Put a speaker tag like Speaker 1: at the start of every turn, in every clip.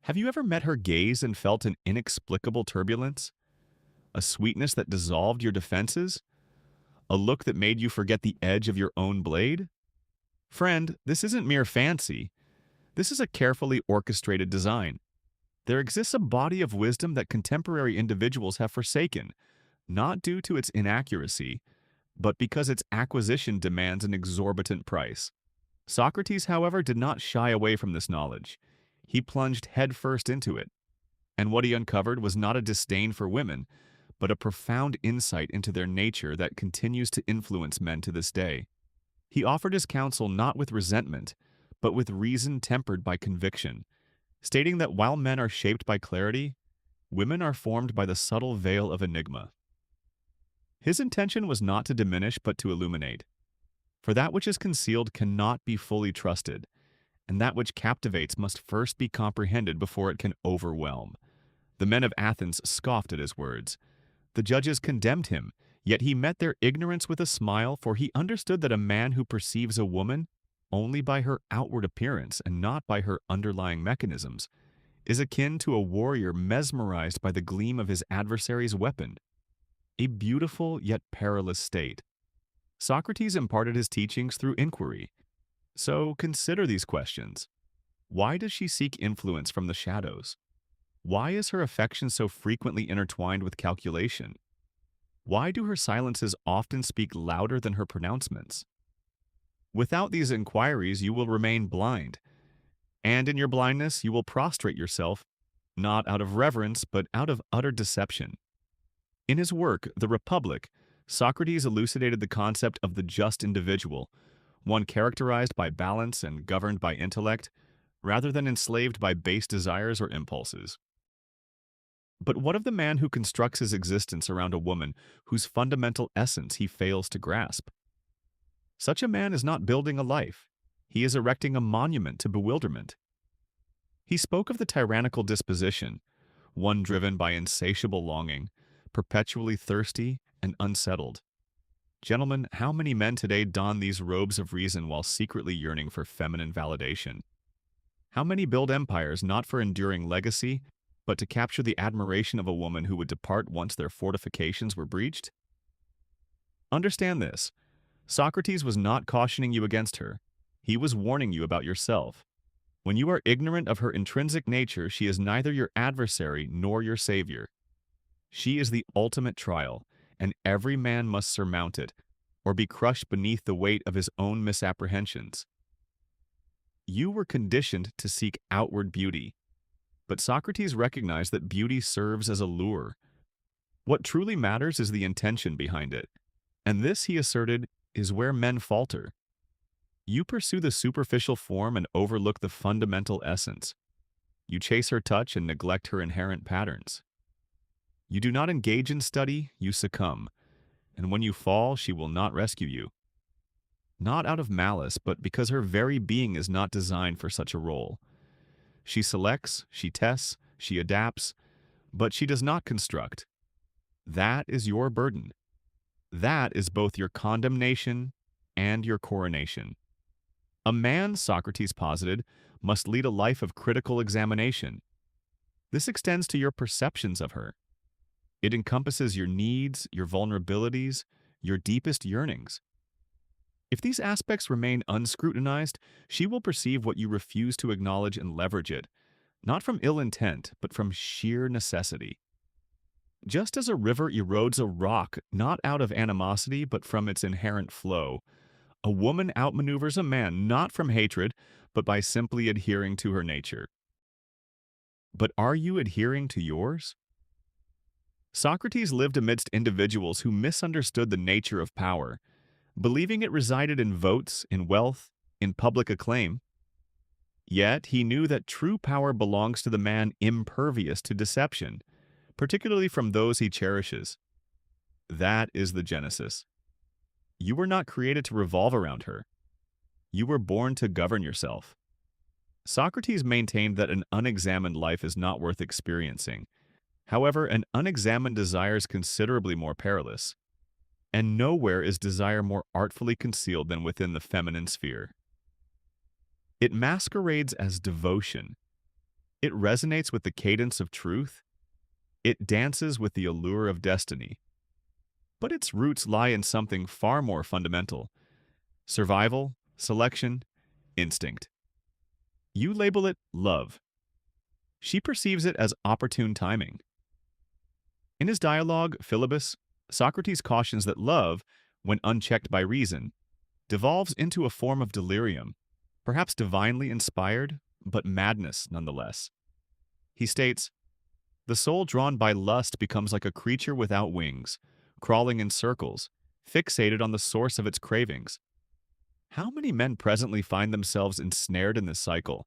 Speaker 1: Have you ever met her gaze and felt an inexplicable turbulence? A sweetness that dissolved your defenses? A look that made you forget the edge of your own blade? Friend, this isn't mere fancy. This is a carefully orchestrated design. There exists a body of wisdom that contemporary individuals have forsaken, not due to its inaccuracy, but because its acquisition demands an exorbitant price. Socrates, however, did not shy away from this knowledge. He plunged headfirst into it, and what he uncovered was not a disdain for women, but a profound insight into their nature that continues to influence men to this day. He offered his counsel not with resentment, but with reason tempered by conviction, stating that while men are shaped by clarity, women are formed by the subtle veil of enigma. His intention was not to diminish but to illuminate. For that which is concealed cannot be fully trusted, and that which captivates must first be comprehended before it can overwhelm. The men of Athens scoffed at his words. The judges condemned him, yet he met their ignorance with a smile, for he understood that a man who perceives a woman only by her outward appearance and not by her underlying mechanisms is akin to a warrior mesmerized by the gleam of his adversary's weapon. A beautiful yet perilous state. Socrates imparted his teachings through inquiry. So consider these questions. Why does she seek influence from the shadows? Why is her affection so frequently intertwined with calculation? Why do her silences often speak louder than her pronouncements? Without these inquiries, you will remain blind, and in your blindness you will prostrate yourself, not out of reverence, but out of utter deception. In his work, The Republic, Socrates elucidated the concept of the just individual, one characterized by balance and governed by intellect, rather than enslaved by base desires or impulses. But what of the man who constructs his existence around a woman whose fundamental essence he fails to grasp? Such a man is not building a life. He is erecting a monument to bewilderment. He spoke of the tyrannical disposition, one driven by insatiable longing, perpetually thirsty and unsettled. Gentlemen, how many men today don these robes of reason while secretly yearning for feminine validation? How many build empires not for enduring legacy, but to capture the admiration of a woman who would depart once their fortifications were breached? Understand this. Socrates was not cautioning you against her. He was warning you about yourself. When you are ignorant of her intrinsic nature, she is neither your adversary nor your savior. She is the ultimate trial, and every man must surmount it, or be crushed beneath the weight of his own misapprehensions. You were conditioned to seek outward beauty, but Socrates recognized that beauty serves as a lure. What truly matters is the intention behind it, and this, he asserted, is where men falter. You pursue the superficial form and overlook the fundamental essence. You chase her touch and neglect her inherent patterns. You do not engage in study, you succumb, and when you fall, she will not rescue you. Not out of malice, but because her very being is not designed for such a role. She selects, she tests, she adapts, but she does not construct. That is your burden. That is both your condemnation and your coronation. A man, Socrates posited, must lead a life of critical examination. This extends to your perceptions of her. It encompasses your needs, your vulnerabilities, your deepest yearnings. If these aspects remain unscrutinized, she will perceive what you refuse to acknowledge and leverage it, not from ill intent, but from sheer necessity. Just as a river erodes a rock not out of animosity, but from its inherent flow, a woman outmaneuvers a man not from hatred, but by simply adhering to her nature. But are you adhering to yours? Socrates lived amidst individuals who misunderstood the nature of power, believing it resided in votes, in wealth, in public acclaim. Yet he knew that true power belongs to the man impervious to deception, particularly from those he cherishes. That is the genesis. You were not created to revolve around her. You were born to govern yourself. Socrates maintained that an unexamined life is not worth experiencing. However, an unexamined desire is considerably more perilous, and nowhere is desire more artfully concealed than within the feminine sphere. It masquerades as devotion, It resonates with the cadence of truth. It dances with the allure of destiny. But its roots lie in something far more fundamental: survival, selection, instinct. You label it love. She perceives it as opportune timing. In his dialogue, Philebus, Socrates cautions that love, when unchecked by reason, devolves into a form of delirium, perhaps divinely inspired, but madness nonetheless. He states, "The soul drawn by lust becomes like a creature without wings, crawling in circles, fixated on the source of its cravings." How many men presently find themselves ensnared in this cycle?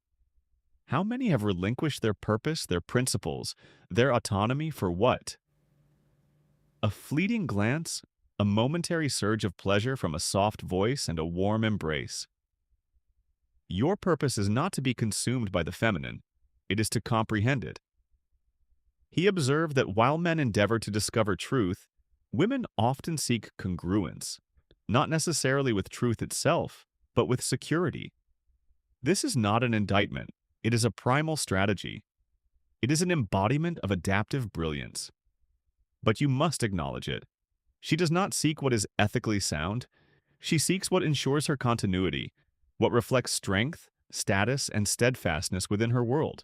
Speaker 1: How many have relinquished their purpose, their principles, their autonomy for what? A fleeting glance, a momentary surge of pleasure from a soft voice and a warm embrace. Your purpose is not to be consumed by the feminine, it is to comprehend it. He observed that while men endeavor to discover truth, women often seek congruence, not necessarily with truth itself, but with security. This is not an indictment, it is a primal strategy. It is an embodiment of adaptive brilliance. But you must acknowledge it. She does not seek what is ethically sound. She seeks what ensures her continuity, what reflects strength, status, and steadfastness within her world.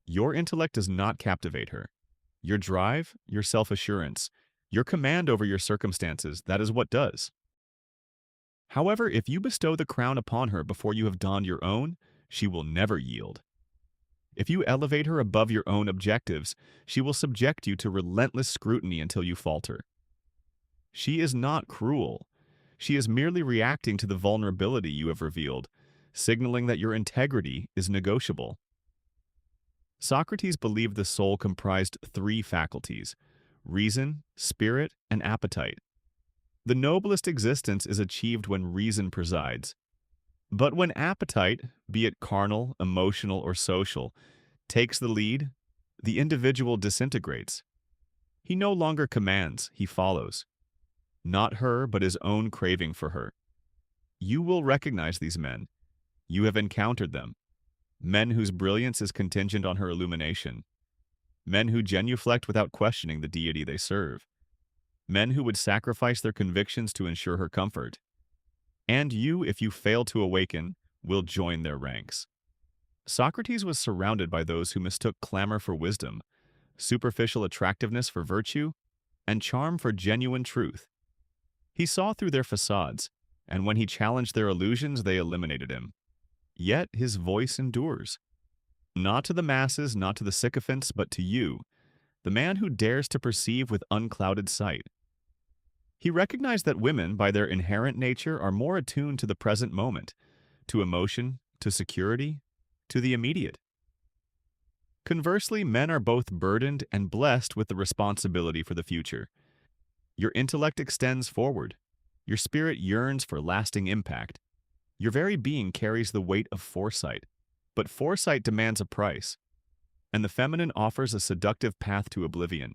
Speaker 1: Your intellect does not captivate her. Your drive, your self-assurance, your command over your circumstances, that is what does. However, if you bestow the crown upon her before you have donned your own, she will never yield. If you elevate her above your own objectives, she will subject you to relentless scrutiny until you falter. She is not cruel. She is merely reacting to the vulnerability you have revealed, signaling that your integrity is negotiable. Socrates believed the soul comprised three faculties: reason, spirit, and appetite. The noblest existence is achieved when reason presides. But when appetite, be it carnal, emotional, or social, takes the lead, the individual disintegrates. He no longer commands, he follows. Not her, but his own craving for her. You will recognize these men. You have encountered them. Men whose brilliance is contingent on her illumination. Men who genuflect without questioning the deity they serve. Men who would sacrifice their convictions to ensure her comfort. And you, if you fail to awaken, will join their ranks. Socrates was surrounded by those who mistook clamor for wisdom, superficial attractiveness for virtue, and charm for genuine truth. He saw through their facades, and when he challenged their illusions, they eliminated him. Yet his voice endures. Not to the masses, not to the sycophants, but to you, the man who dares to perceive with unclouded sight. He recognized that women, by their inherent nature, are more attuned to the present moment, to emotion, to security, to the immediate. Conversely, men are both burdened and blessed with the responsibility for the future. Your intellect extends forward. Your spirit yearns for lasting impact. Your very being carries the weight of foresight. But foresight demands a price, and the feminine offers a seductive path to oblivion,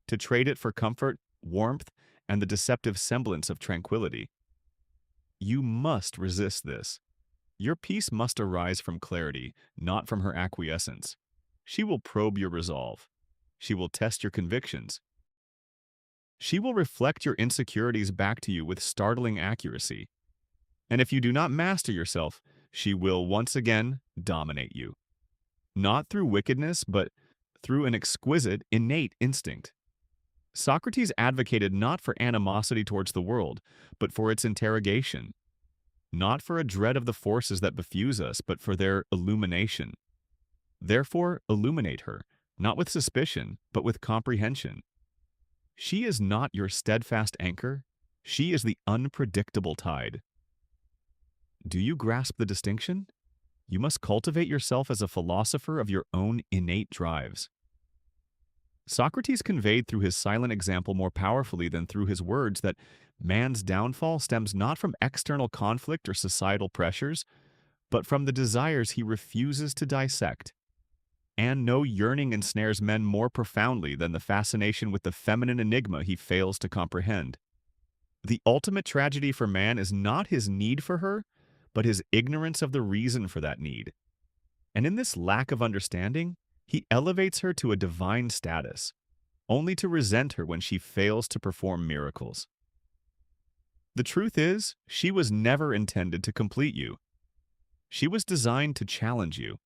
Speaker 1: to trade it for comfort, warmth, and the deceptive semblance of tranquility. You must resist this. Your peace must arise from clarity, not from her acquiescence. She will probe your resolve. She will test your convictions. She will reflect your insecurities back to you with startling accuracy. And if you do not master yourself, she will once again dominate you. Not through wickedness, but through an exquisite, innate instinct. Socrates advocated not for animosity towards the world, but for its interrogation. Not for a dread of the forces that befuse us, but for their illumination. Therefore, illuminate her, not with suspicion, but with comprehension. She is not your steadfast anchor. She is the unpredictable tide. Do you grasp the distinction? You must cultivate yourself as a philosopher of your own innate drives. Socrates conveyed through his silent example more powerfully than through his words that man's downfall stems not from external conflict or societal pressures, but from the desires he refuses to dissect. And no yearning ensnares men more profoundly than the fascination with the feminine enigma he fails to comprehend. The ultimate tragedy for man is not his need for her, but his ignorance of the reason for that need. And in this lack of understanding, He elevates her to a divine status, only to resent her when she fails to perform miracles. The truth is, she was never intended to complete you. She was designed to challenge you.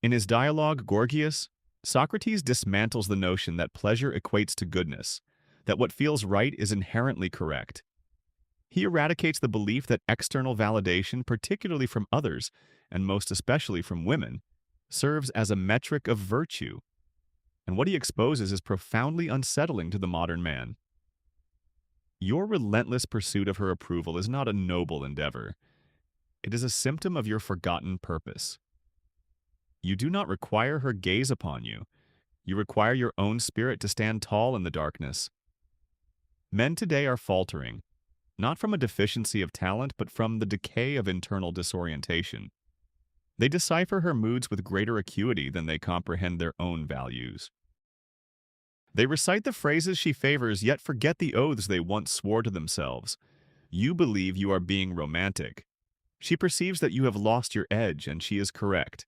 Speaker 1: In his dialogue, Gorgias, Socrates dismantles the notion that pleasure equates to goodness, that what feels right is inherently correct. He eradicates the belief that external validation, particularly from others, and most especially from women, serves as a metric of virtue. And what he exposes is profoundly unsettling to the modern man. Your relentless pursuit of her approval is not a noble endeavor. It is a symptom of your forgotten purpose. You do not require her gaze upon you. You require your own spirit to stand tall in the darkness. Men today are faltering, not from a deficiency of talent, but from the decay of internal disorientation. They decipher her moods with greater acuity than they comprehend their own values. They recite the phrases she favors, yet forget the oaths they once swore to themselves. You believe you are being romantic. She perceives that you have lost your edge, and she is correct.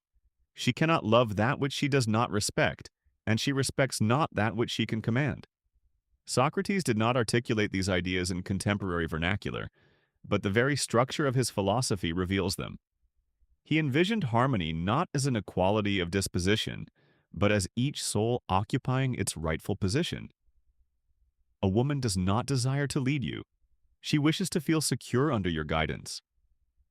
Speaker 1: She cannot love that which she does not respect, and she respects not that which she can command. Socrates did not articulate these ideas in contemporary vernacular, but the very structure of his philosophy reveals them. He envisioned harmony not as an equality of disposition, but as each soul occupying its rightful position. A woman does not desire to lead you. She wishes to feel secure under your guidance.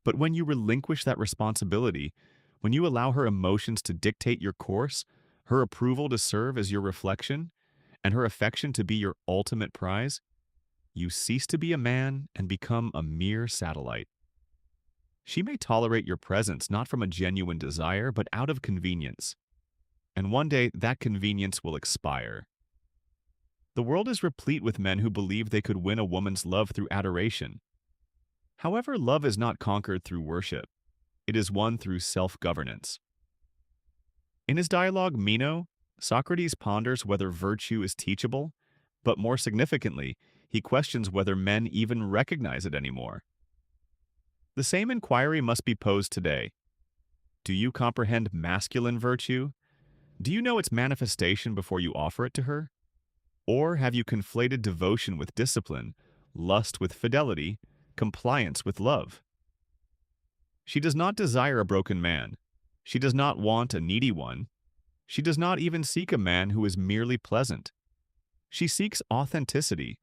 Speaker 1: But when you relinquish that responsibility, when you allow her emotions to dictate your course, her approval to serve as your reflection, and her affection to be your ultimate prize, you cease to be a man and become a mere satellite. She may tolerate your presence not from a genuine desire, but out of convenience. And one day that convenience will expire. The world is replete with men who believe they could win a woman's love through adoration. However, love is not conquered through worship. It is won through self-governance. In his dialogue, Meno, Socrates ponders whether virtue is teachable, but more significantly, he questions whether men even recognize it anymore. The same inquiry must be posed today. Do you comprehend masculine virtue? Do you know its manifestation before you offer it to her? Or have you conflated devotion with discipline, lust with fidelity, compliance with love? She does not desire a broken man. She does not want a needy one. She does not even seek a man who is merely pleasant. She seeks authenticity,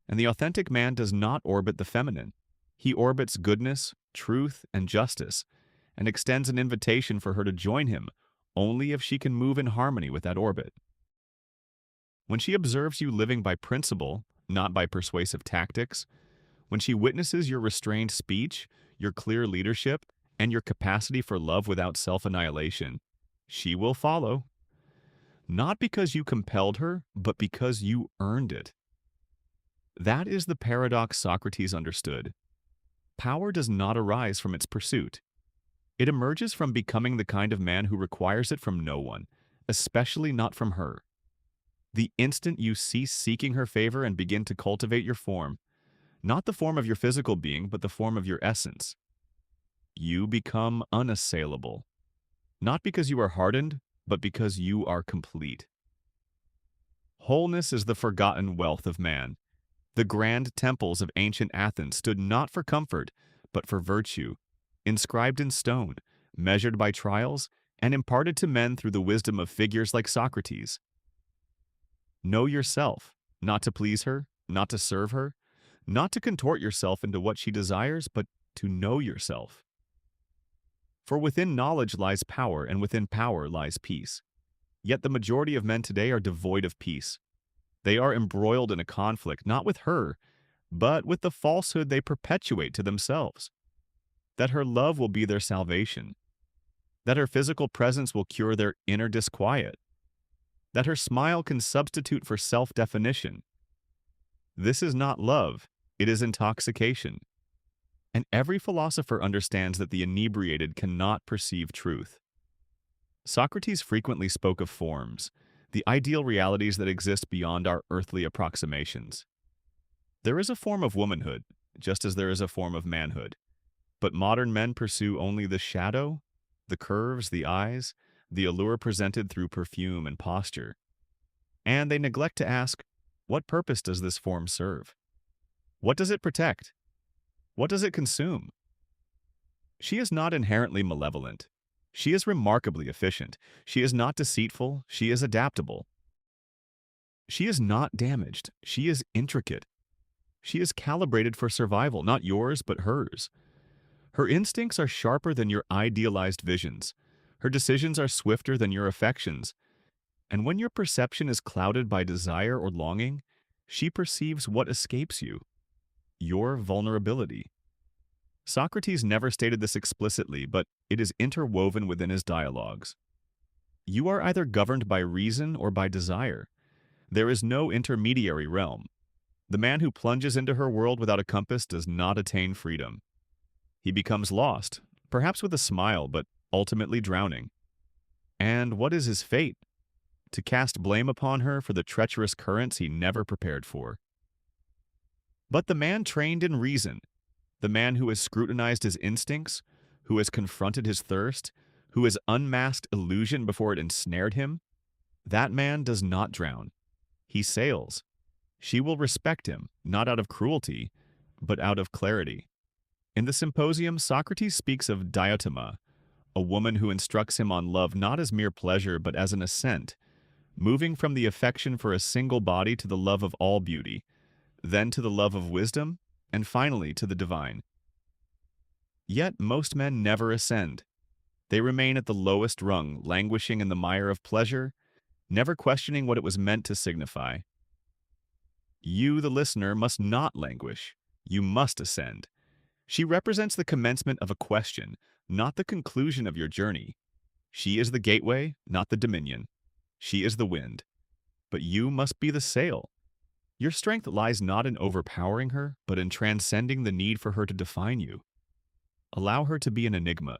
Speaker 1: and the authentic man does not orbit the feminine. He orbits goodness, truth, and justice, and extends an invitation for her to join him only if she can move in harmony with that orbit. When she observes you living by principle, not by persuasive tactics, when she witnesses your restrained speech, your clear leadership, and your capacity for love without self-annihilation, she will follow. Not because you compelled her, but because you earned it. That is the paradox Socrates understood. Power does not arise from its pursuit. It emerges from becoming the kind of man who requires it from no one, especially not from her. The instant you cease seeking her favor and begin to cultivate your form, not the form of your physical being, but the form of your essence, you become unassailable. Not because you are hardened, but because you are complete. Wholeness is the forgotten wealth of man. The grand temples of ancient Athens stood not for comfort, but for virtue, inscribed in stone, measured by trials, and imparted to men through the wisdom of figures like Socrates. Know yourself, not to please her, not to serve her, not to contort yourself into what she desires, but to know yourself. For within knowledge lies power, and within power lies peace. Yet the majority of men today are devoid of peace. They are embroiled in a conflict, not with her, but with the falsehood they perpetuate to themselves. That her love will be their salvation. That her physical presence will cure their inner disquiet. That her smile can substitute for self-definition. This is not love, it is intoxication. And every philosopher understands that the inebriated cannot perceive truth. Socrates frequently spoke of forms, the ideal realities that exist beyond our earthly approximations. There is a form of womanhood, just as there is a form of manhood. But modern men pursue only the shadow, the curves, the eyes, the allure presented through perfume and posture, and they neglect to ask, what purpose does this form serve? What does it protect? What does it consume? She is not inherently malevolent. She is remarkably efficient. She is not deceitful. She is adaptable. She is not damaged. She is intricate. She is calibrated for survival, not yours, but hers. Her instincts are sharper than your idealized visions. Her decisions are swifter than your affections. And when your perception is clouded by desire or longing, she perceives what escapes you, your vulnerability. Socrates never stated this explicitly, but it is interwoven within his dialogues. You are either governed by reason or by desire. There is no intermediary realm. The man who plunges into her world without a compass does not attain freedom. He becomes lost, perhaps with a smile, but ultimately drowning. And what is his fate? To cast blame upon her for the treacherous currents he never prepared for. But the man trained in reason, the man who has scrutinized his instincts, who has confronted his thirst, who has unmasked illusion before it ensnared him, that man does not drown. He sails. She will respect him, not out of cruelty, but out of clarity. In the Symposium, Socrates speaks of Diotima, a woman who instructs him on love not as mere pleasure but as an ascent, moving from the affection for a single body to the love of all beauty, then to the love of wisdom, and finally to the divine. Yet most men never ascend. They remain at the lowest rung, languishing in the mire of pleasure, never questioning what it was meant to signify. You, the listener, must not languish. You must ascend. She represents the commencement of a question, not the conclusion of your journey. She is the gateway, not the dominion. She is the wind. But you must be the sail. Your strength lies not in overpowering her, but in transcending the need for her to define you. Allow her to be an enigma.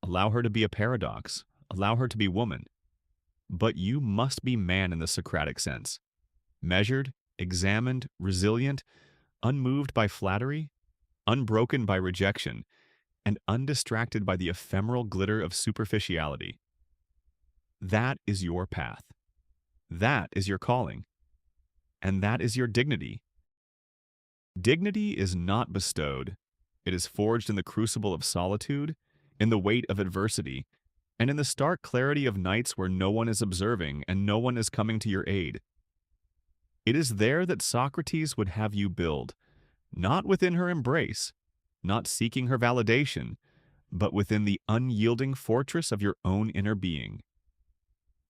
Speaker 1: Allow her to be a paradox. Allow her to be woman. But you must be man in the Socratic sense. Measured, examined, resilient, unmoved by flattery, unbroken by rejection, and undistracted by the ephemeral glitter of superficiality. That is your path. That is your calling. And that is your dignity. Dignity is not bestowed. It is forged in the crucible of solitude, in the weight of adversity, and in the stark clarity of nights where no one is observing and no one is coming to your aid. It is there that Socrates would have you build, not within her embrace, not seeking her validation, but within the unyielding fortress of your own inner being.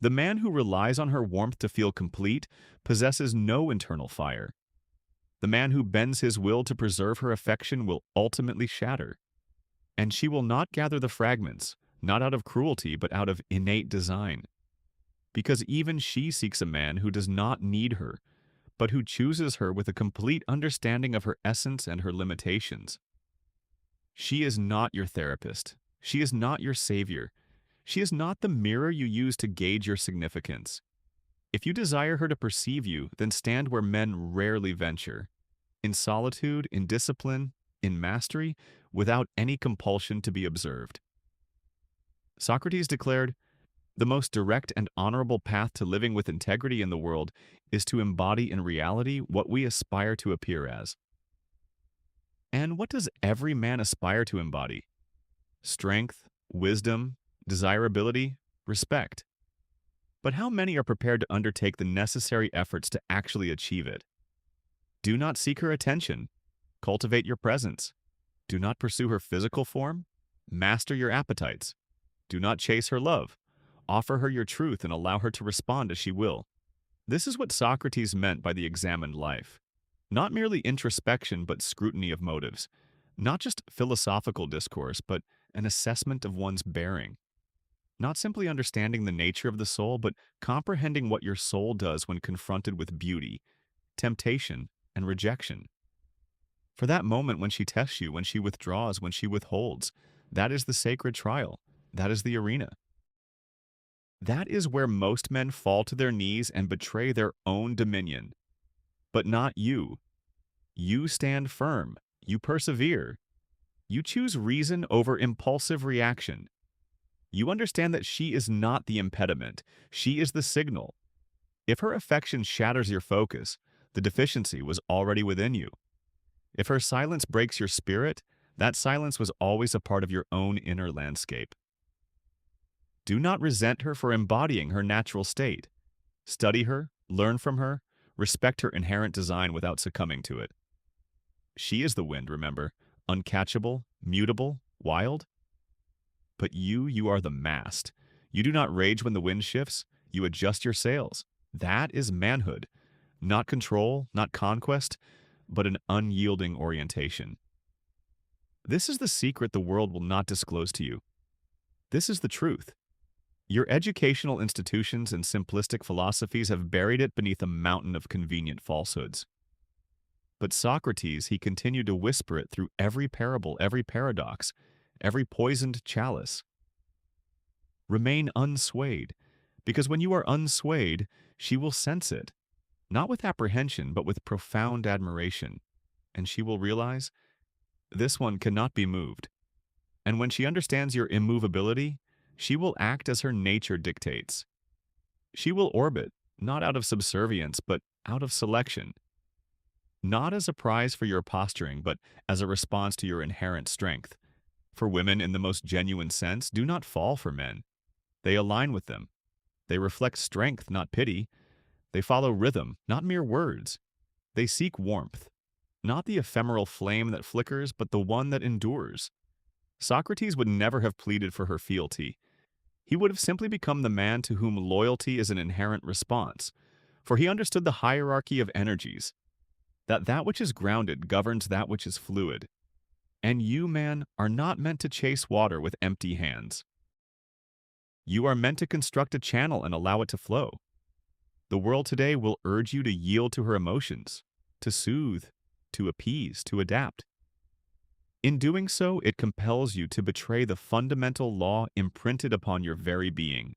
Speaker 1: The man who relies on her warmth to feel complete possesses no internal fire. The man who bends his will to preserve her affection will ultimately shatter. And she will not gather the fragments, not out of cruelty, but out of innate design. Because even she seeks a man who does not need her, but who chooses her with a complete understanding of her essence and her limitations. She is not your therapist. She is not your savior. She is not the mirror you use to gauge your significance. If you desire her to perceive you, then stand where men rarely venture, in solitude, in discipline, in mastery, without any compulsion to be observed. Socrates declared, "The most direct and honorable path to living with integrity in the world is to embody in reality what we aspire to appear as." And what does every man aspire to embody? Strength, wisdom, desirability, respect. But how many are prepared to undertake the necessary efforts to actually achieve it? Do not seek her attention. Cultivate your presence. Do not pursue her physical form. Master your appetites. Do not chase her love. Offer her your truth and allow her to respond as she will. This is what Socrates meant by the examined life. Not merely introspection, but scrutiny of motives. Not just philosophical discourse, but an assessment of one's bearing. Not simply understanding the nature of the soul, but comprehending what your soul does when confronted with beauty, temptation, and rejection. For that moment when she tests you, when she withdraws, when she withholds, that is the sacred trial. That is the arena. That is where most men fall to their knees and betray their own dominion. But not you. You stand firm. You persevere. You choose reason over impulsive reaction. You understand that she is not the impediment. She is the signal. If her affection shatters your focus, the deficiency was already within you. If her silence breaks your spirit, that silence was always a part of your own inner landscape. Do not resent her for embodying her natural state. Study her, learn from her, respect her inherent design without succumbing to it. She is the wind, remember, uncatchable, mutable, wild. But you are the mast. You do not rage when the wind shifts, you adjust your sails. That is manhood. Not control, not conquest, but an unyielding orientation. This is the secret the world will not disclose to you. This is the truth. Your educational institutions and simplistic philosophies have buried it beneath a mountain of convenient falsehoods. But Socrates, he continued to whisper it through every parable, every paradox, every poisoned chalice. Remain unswayed, because when you are unswayed, she will sense it, not with apprehension, but with profound admiration, and she will realize, this one cannot be moved. And when she understands your immovability, she will act as her nature dictates. She will orbit, not out of subservience, but out of selection. Not as a prize for your posturing, but as a response to your inherent strength. For women, in the most genuine sense, do not fall for men. They align with them. They reflect strength, not pity. They follow rhythm, not mere words. They seek warmth, not the ephemeral flame that flickers, but the one that endures. Socrates would never have pleaded for her fealty. He would have simply become the man to whom loyalty is an inherent response, for he understood the hierarchy of energies, that which is grounded governs that which is fluid. And you, man, are not meant to chase water with empty hands. You are meant to construct a channel and allow it to flow. The world today will urge you to yield to her emotions, to soothe, to appease, to adapt. In doing so, it compels you to betray the fundamental law imprinted upon your very being.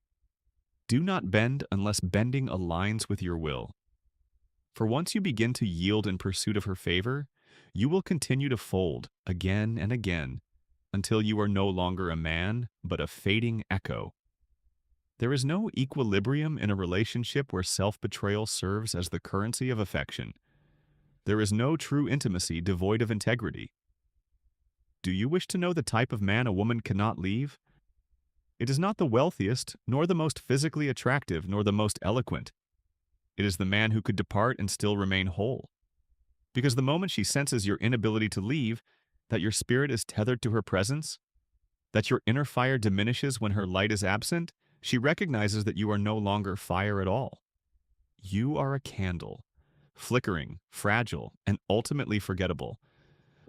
Speaker 1: Do not bend unless bending aligns with your will. For once you begin to yield in pursuit of her favor, you will continue to fold again and again until you are no longer a man, but a fading echo. There is no equilibrium in a relationship where self-betrayal serves as the currency of affection. There is no true intimacy devoid of integrity. Do you wish to know the type of man a woman cannot leave? It is not the wealthiest, nor the most physically attractive, nor the most eloquent. It is the man who could depart and still remain whole. Because the moment she senses your inability to leave, that your spirit is tethered to her presence, that your inner fire diminishes when her light is absent, she recognizes that you are no longer fire at all. You are a candle, flickering, fragile, and ultimately forgettable.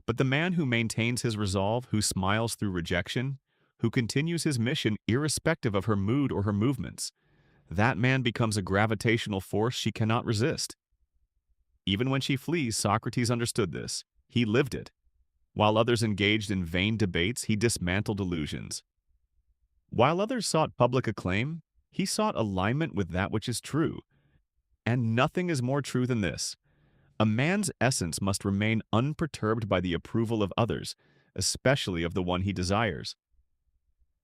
Speaker 1: But the man who maintains his resolve, who smiles through rejection, who continues his mission irrespective of her mood or her movements, that man becomes a gravitational force she cannot resist. Even when she flees, Socrates understood this. He lived it. While others engaged in vain debates, he dismantled illusions. While others sought public acclaim, he sought alignment with that which is true. And nothing is more true than this. A man's essence must remain unperturbed by the approval of others, especially of the one he desires.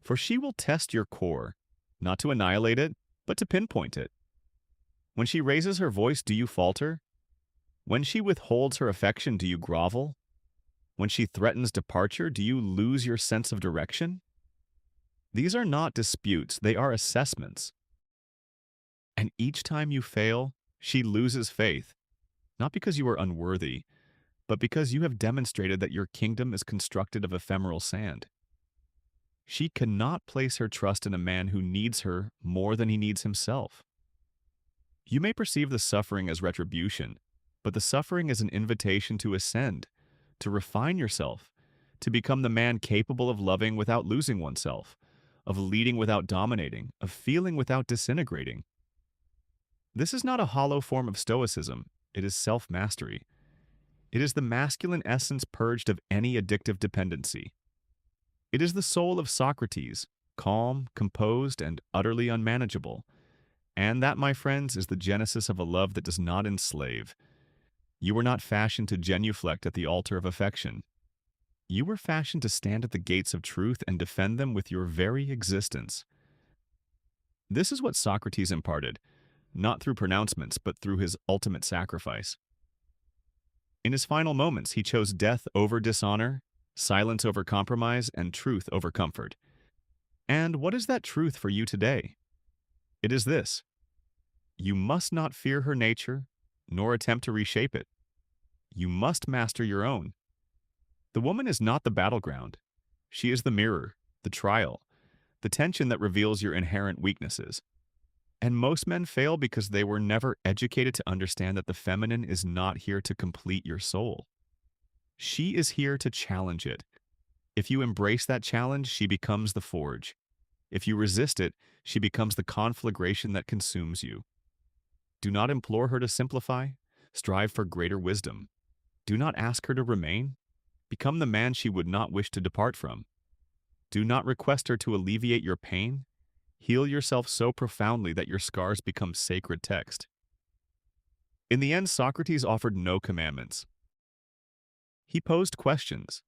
Speaker 1: For she will test your core, not to annihilate it, but to pinpoint it. When she raises her voice, do you falter? When she withholds her affection, do you grovel? When she threatens departure, do you lose your sense of direction? These are not disputes, they are assessments. And each time you fail, she loses faith. Not because you are unworthy, but because you have demonstrated that your kingdom is constructed of ephemeral sand. She cannot place her trust in a man who needs her more than he needs himself. You may perceive the suffering as retribution, but the suffering is an invitation to ascend, to refine yourself, to become the man capable of loving without losing oneself, of leading without dominating, of feeling without disintegrating. This is not a hollow form of stoicism. It is self-mastery. It is the masculine essence purged of any addictive dependency. It is the soul of Socrates, calm, composed, and utterly unmanageable. And that, my friends, is the genesis of a love that does not enslave. You were not fashioned to genuflect at the altar of affection. You were fashioned to stand at the gates of truth and defend them with your very existence. This is what Socrates imparted, not through pronouncements, but through his ultimate sacrifice. In his final moments, he chose death over dishonor, silence over compromise, and truth over comfort. And what is that truth for you today? It is this: you must not fear her nature, nor attempt to reshape it. You must master your own. The woman is not the battleground. She is the mirror, the trial, the tension that reveals your inherent weaknesses. And most men fail because they were never educated to understand that the feminine is not here to complete your soul. She is here to challenge it. If you embrace that challenge, she becomes the forge. If you resist it, she becomes the conflagration that consumes you. Do not implore her to simplify. Strive for greater wisdom. Do not ask her to remain. Become the man she would not wish to depart from. Do not request her to alleviate your pain. Heal yourself so profoundly that your scars become sacred text. In the end, Socrates offered no commandments. He posed questions,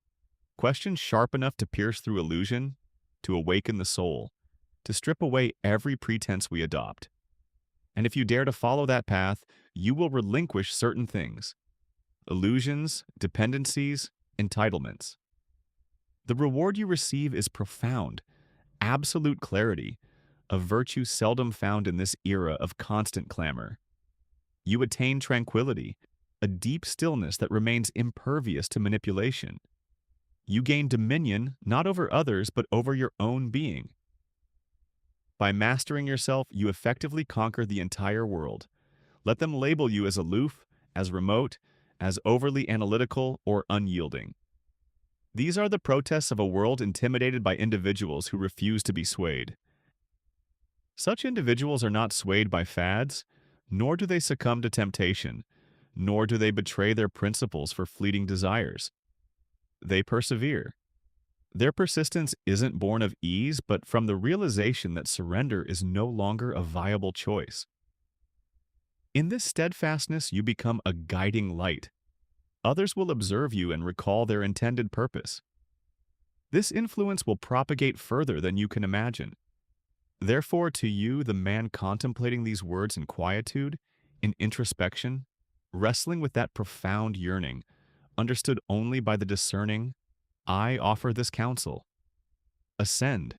Speaker 1: questions sharp enough to pierce through illusion, to awaken the soul, to strip away every pretense we adopt. And if you dare to follow that path, you will relinquish certain things: illusions, dependencies, entitlements. The reward you receive is profound, absolute clarity, a virtue seldom found in this era of constant clamor. You attain tranquility, a deep stillness that remains impervious to manipulation. You gain dominion not over others but over your own being. By mastering yourself, you effectively conquer the entire world. Let them label you as aloof, as remote, as overly analytical, or unyielding. These are the protests of a world intimidated by individuals who refuse to be swayed. Such individuals are not swayed by fads, nor do they succumb to temptation, nor do they betray their principles for fleeting desires. They persevere. Their persistence isn't born of ease, but from the realization that surrender is no longer a viable choice. In this steadfastness, you become a guiding light. Others will observe you and recall their intended purpose. This influence will propagate further than you can imagine. Therefore, to you, the man contemplating these words in quietude, in introspection, wrestling with that profound yearning, understood only by the discerning, I offer this counsel. Ascend.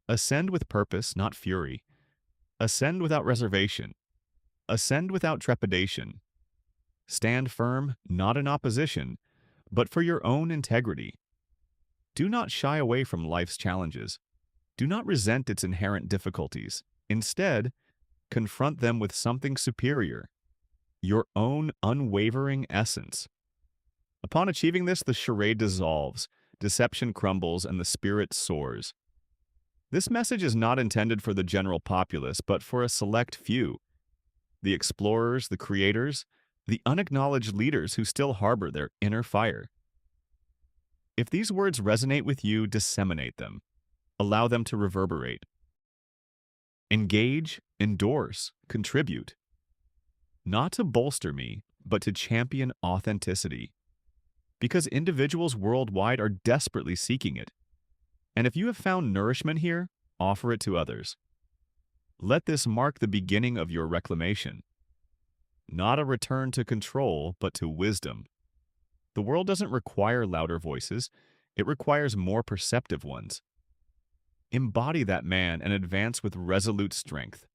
Speaker 1: Ascend with purpose, not fury. Ascend without reservation. Ascend without trepidation. Stand firm, not in opposition, but for your own integrity. Do not shy away from life's challenges. Do not resent its inherent difficulties. Instead, confront them with something superior, your own unwavering essence. Upon achieving this, the charade dissolves, deception crumbles, and the spirit soars. This message is not intended for the general populace, but for a select few: the explorers, the creators, the unacknowledged leaders who still harbor their inner fire. If these words resonate with you, disseminate them. Allow them to reverberate. Engage, endorse, contribute. Not to bolster me, but to champion authenticity. Because individuals worldwide are desperately seeking it. And if you have found nourishment here, offer it to others. Let this mark the beginning of your reclamation. Not a return to control, but to wisdom. The world doesn't require louder voices, it requires more perceptive ones. Embody that man and advance with resolute strength.